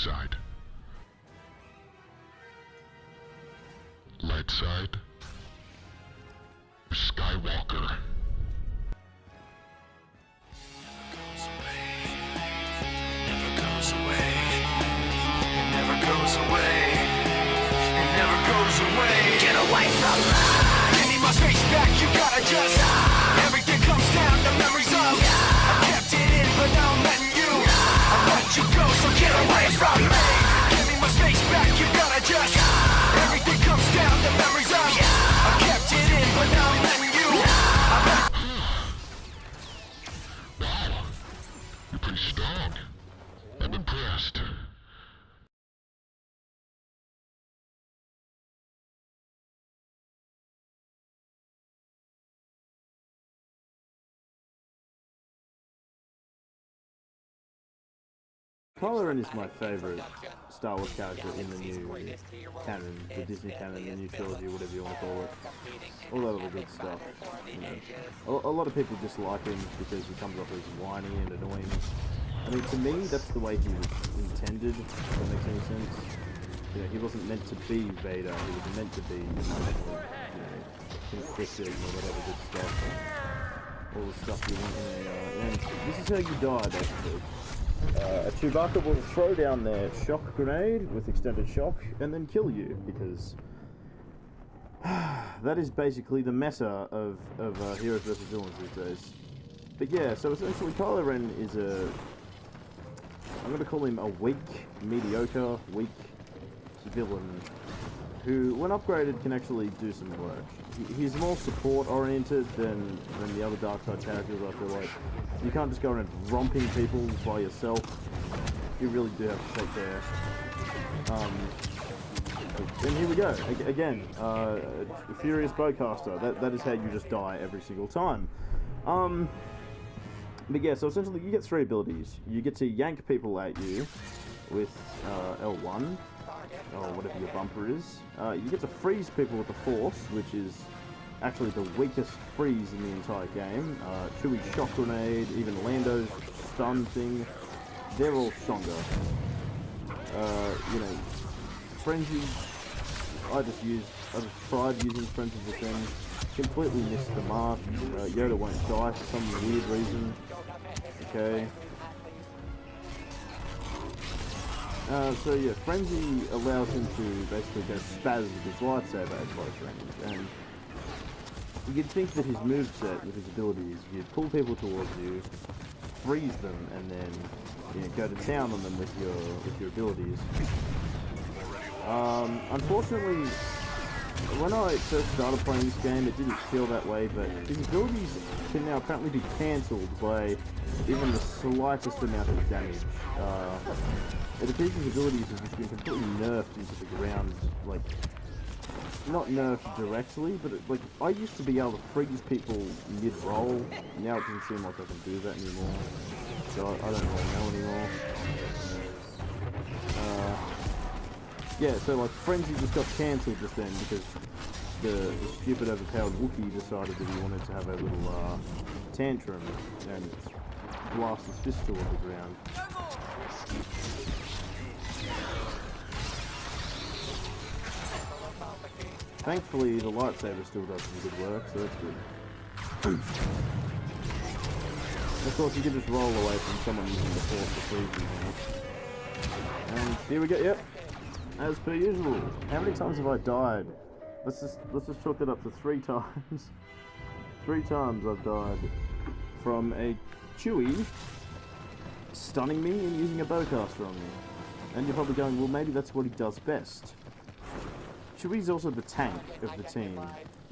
side. Light side. Skywalker. Get away from me! Give me my space back, you gotta just everything comes down to memories of I kept it in, but now I'm letting you I let you go, so get away from me! Give me my space back, you gotta just everything comes down to memories of I kept it in, but now I'm letting you Wow, you're pretty strong. I'm impressed. Kylo Ren is my favourite Star Wars character in the new canon, the Disney canon, the new trilogy, whatever you want to call it. All that other good stuff. You know. A lot of people dislike him because he comes off as whiny and annoying. I mean, to me, that's the way he was intended, if that makes any sense. You know, he wasn't meant to be Vader, he was meant to be, conflicted or whatever good stuff. All the stuff you want in a, and this is how you die, basically. A Chewbacca will throw down their shock grenade with extended shock and then kill you, because that is basically the meta of heroes versus villains these days. But yeah, so essentially Kylo Ren is I'm going to call him a weak, mediocre, weak villain who, when upgraded, can actually do some work. He's more support-oriented than the other dark side characters, I feel like. You can't just go around romping people by yourself. You really do have to take care. And here we go. Again, a Furious Bowcaster. That is how you just die every single time. But yeah, so essentially you get three abilities. You get to yank people at you with L1, or whatever your bumper is. You get to freeze people with the Force, which is actually the weakest freeze in the entire game. Chewie's shock grenade, even Lando's stun thing, they're all stronger. You know, Frenzy, I just tried using Frenzy as a thing, completely missed the mark. Yoda won't die for some weird reason. Okay. So yeah, Frenzy allows him to basically go spaz with his lightsaber at close range, and you'd think that his moveset with his abilities, you'd pull people towards you, freeze them, and then go to town on them with your abilities. Unfortunately, when I first started playing this game, it didn't feel that way, but his abilities can now apparently be cancelled by even the slightest amount of damage. It appears his abilities have just been completely nerfed into the ground, like, not nerfed directly, but like, I used to be able to freeze people mid-roll. Now it doesn't seem like I can do that anymore, so I don't really know anymore. Yeah, so like Frenzy just got cancelled just then because the stupid overpowered Wookiee decided that he wanted to have a little tantrum and blast his fist toward the ground. Thankfully, the lightsaber still does some good work, so that's good. Of course, you can just roll away from someone using the Force to freeze them now. And here we go. Yep. As per usual. How many times have I died? Let's just chalk it up to 3 times. 3 times I've died from a Chewie stunning me and using a bowcaster on me. And you're probably going, well, maybe that's what he does best. Chewie's also the tank of the team.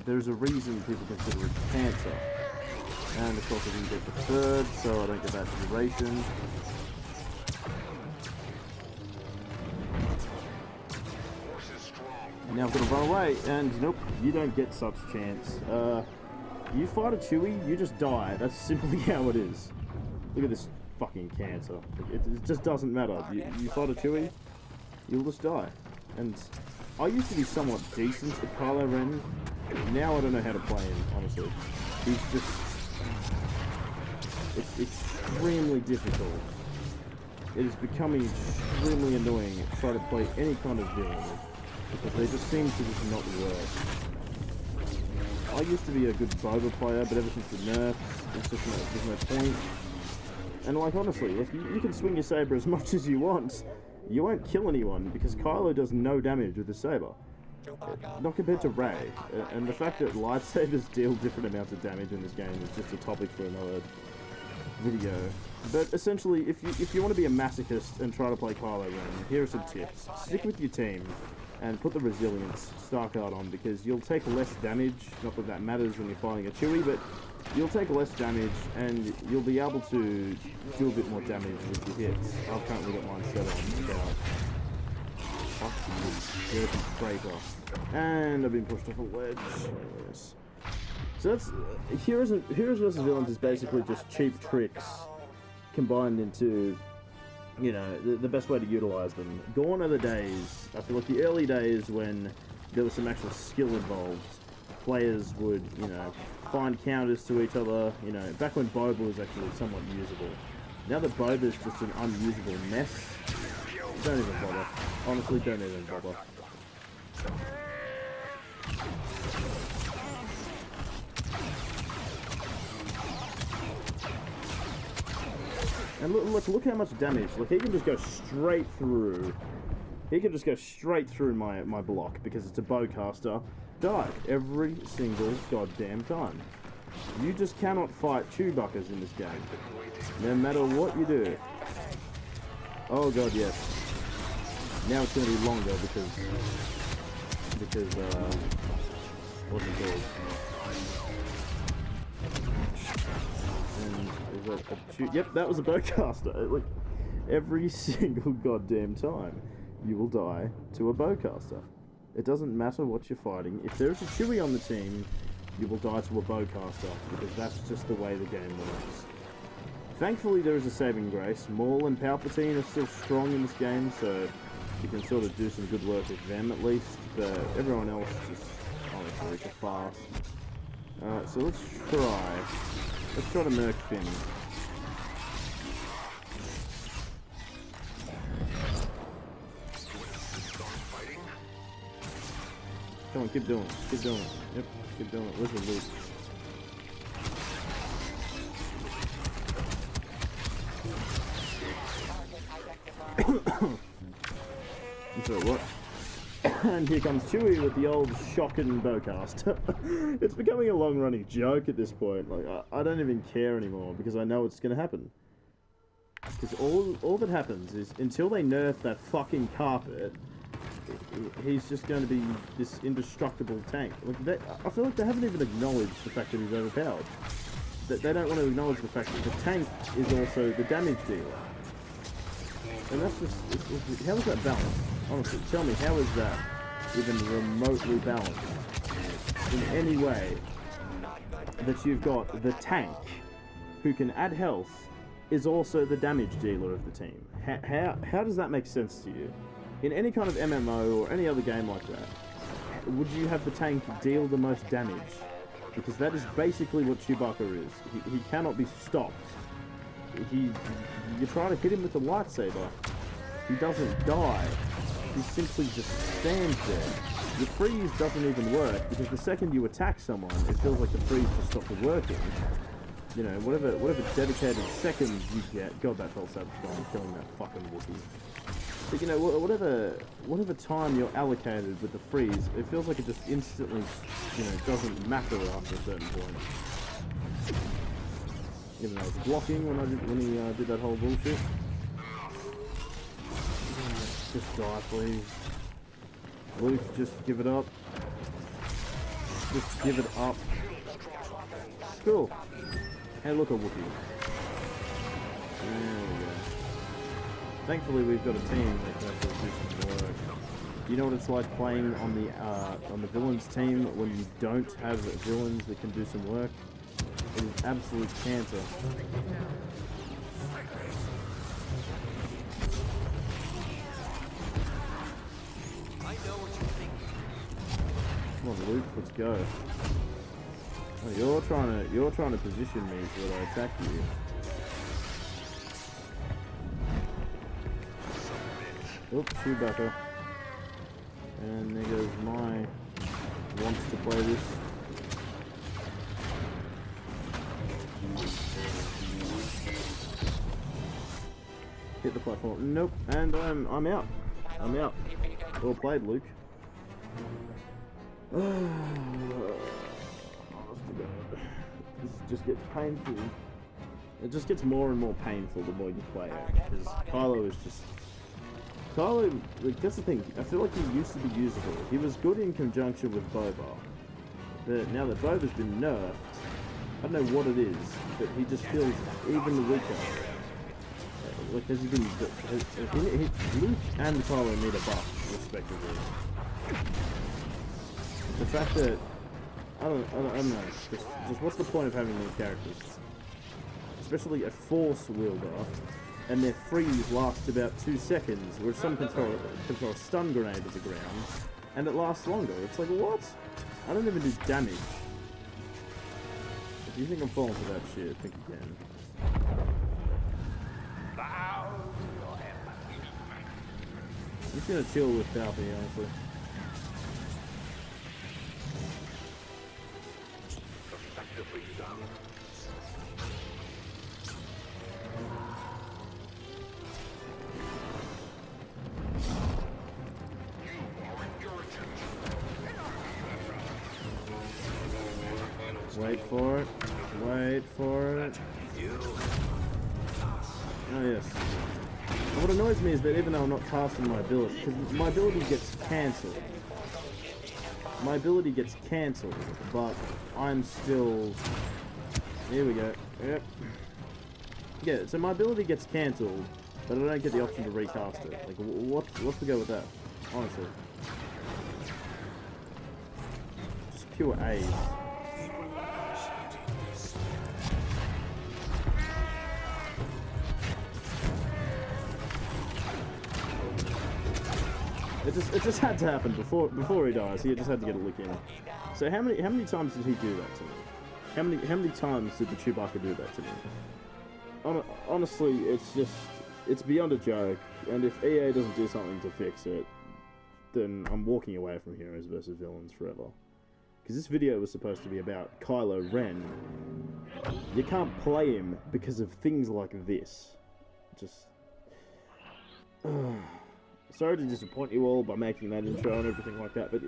There's a reason people consider it cancer. And of course I didn't get the 3rd, so I don't get that duration. And now I've got to run away, and nope, you don't get such chance. You fight a Chewie, you just die. That's simply how it is. Look at this fucking cancer. It just doesn't matter. You fight a Chewie, you'll just die. And I used to be somewhat decent at Kylo Ren. Now I don't know how to play him, honestly. He's just... It's extremely difficult. it is becoming extremely annoying to try to play any kind of villain because they just seem to just not work. I used to be a good Boba player, but ever since the nerfs, it's just there's no point. And like honestly, if you can swing your saber as much as you want, you won't kill anyone because Kylo does no damage with the saber. Not compared to Rey. And the fact that lightsabers deal different amounts of damage in this game is just a topic for another video. But essentially, if you want to be a masochist and try to play Kylo Ren, here are some tips. Stick with your team and put the resilience star card on because you'll take less damage. Not that that matters when you're fighting a Chewie, but you'll take less damage and you'll be able to do a bit more damage with your hits. I've currently got mine set on about dirty traitor. And I've been pushed off a ledge. Yes. So that's Heroes vs. Villains is basically just cheap tricks combined into, you know, the best way to utilize them. Gone are the days, I feel like the early days when there was some actual skill involved. Players would, you know, find counters to each other, you know, back when Boba was actually somewhat usable. Now that Boba is just an unusable mess, don't even bother. Honestly, don't even bother. And look how much damage. Like, he can just go straight through. He can just go straight through my block because it's a bowcaster. Die every single goddamn time. You just cannot fight Chewbaccas in this game. No matter what you do. Oh god, yes. Now it's going to be longer because what's it called? And is that a yep, that was a bowcaster. Like, every single goddamn time you will die to a bowcaster. It doesn't matter what you're fighting. If there's a Chewie on the team, you will die to a bowcaster because that's just the way the game works. Thankfully, there is a saving grace. Maul and Palpatine are still strong in this game, so you can sort of do some good work with them at least, but everyone else just honestly is fast. Alright, so let's try to merc Finn. Come on, keep doing it. Keep doing it. Yep, keep doing it. Where's the loot? I'm sorry, what? And here comes Chewie with the old shocking bowcaster. It's becoming a long-running joke at this point. Like, I don't even care anymore because I know it's going to happen. Because all that happens is until they nerf that fucking carpet, he's just going to be this indestructible tank. Like, I feel like they haven't even acknowledged the fact that he's overpowered. They don't want to acknowledge the fact that the tank is also the damage dealer. And that's just... how is that balanced? Honestly, tell me, how is that even remotely balanced in any way that you've got the tank, who can add health, is also the damage dealer of the team? How does that make sense to you? In any kind of MMO or any other game like that, would you have the tank deal the most damage? Because that is basically what Chewbacca is. He cannot be stopped. You try to hit him with a lightsaber, he doesn't die. He simply just stands there. Your freeze doesn't even work because the second you attack someone, it feels like the freeze just stopped working. You know, whatever dedicated seconds you get. God, that felt satisfying, killing that fucking Wookiee. But you know, whatever time you're allocated with the freeze, it feels like it just instantly, you know, doesn't matter after a certain point. Even though I was blocking when he did that whole bullshit. Just die, please. Luke, just give it up. Just give it up. Cool. Hey, look, a Wookiee. There we go. Thankfully, we've got a team that can actually do some work. You know what it's like playing on the villains team when you don't have villains that can do some work? It is absolute cancer. Come on, Luke, let's go. Oh, you're trying to position me so that I attack you. Oops, Chewbacca. And there goes my wants to play this. Hit the platform. Nope. And I'm out. I'm out. Well played, Luke. This just gets painful. It just gets more and more painful the more you play it. Because Kylo is just... Kylo, like, that's the thing. I feel like he used to be usable. He was good in conjunction with Boba. But now that Boba's been nerfed, I don't know what it is, but he just feels even weaker. Like, has he been... Luke and Kylo need a buff, respectively. The fact that... I don't know. Just what's the point of having these characters? Especially a Force wielder, and their freeze lasts about 2 seconds, where some can throw a stun grenade at the ground, and it lasts longer. It's like, what? I don't even do damage. If you think I'm falling for that shit, think again. I'm just gonna chill with Palpy, honestly. Wait for it. Wait for it. Oh, yes. And what annoys me is that even though I'm not casting my ability, because my ability gets cancelled. My ability gets cancelled, but I'm still... Here we go. Yep. Yeah, so my ability gets cancelled, but I don't get the option to recast it. Like, what's the go with that? Honestly. Just pure A. It just had to happen before he dies. He just had to get a lick in. So how many times did he do that to me? How many times did the Chewbacca do that to me? Honestly, it's beyond a joke. And if EA doesn't do something to fix it, then I'm walking away from Heroes vs Villains forever. Because this video was supposed to be about Kylo Ren. You can't play him because of things like this. Just... Sorry to disappoint you all by making that intro and everything like that, but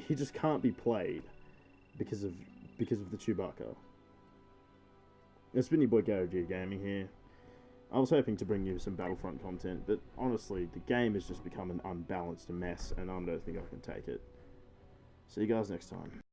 he just can't be played because of the Chewbacca. It's been your boy Gary G Gaming here. I was hoping to bring you some Battlefront content, but honestly, the game has just become an unbalanced mess, and I don't think I can take it. See you guys next time.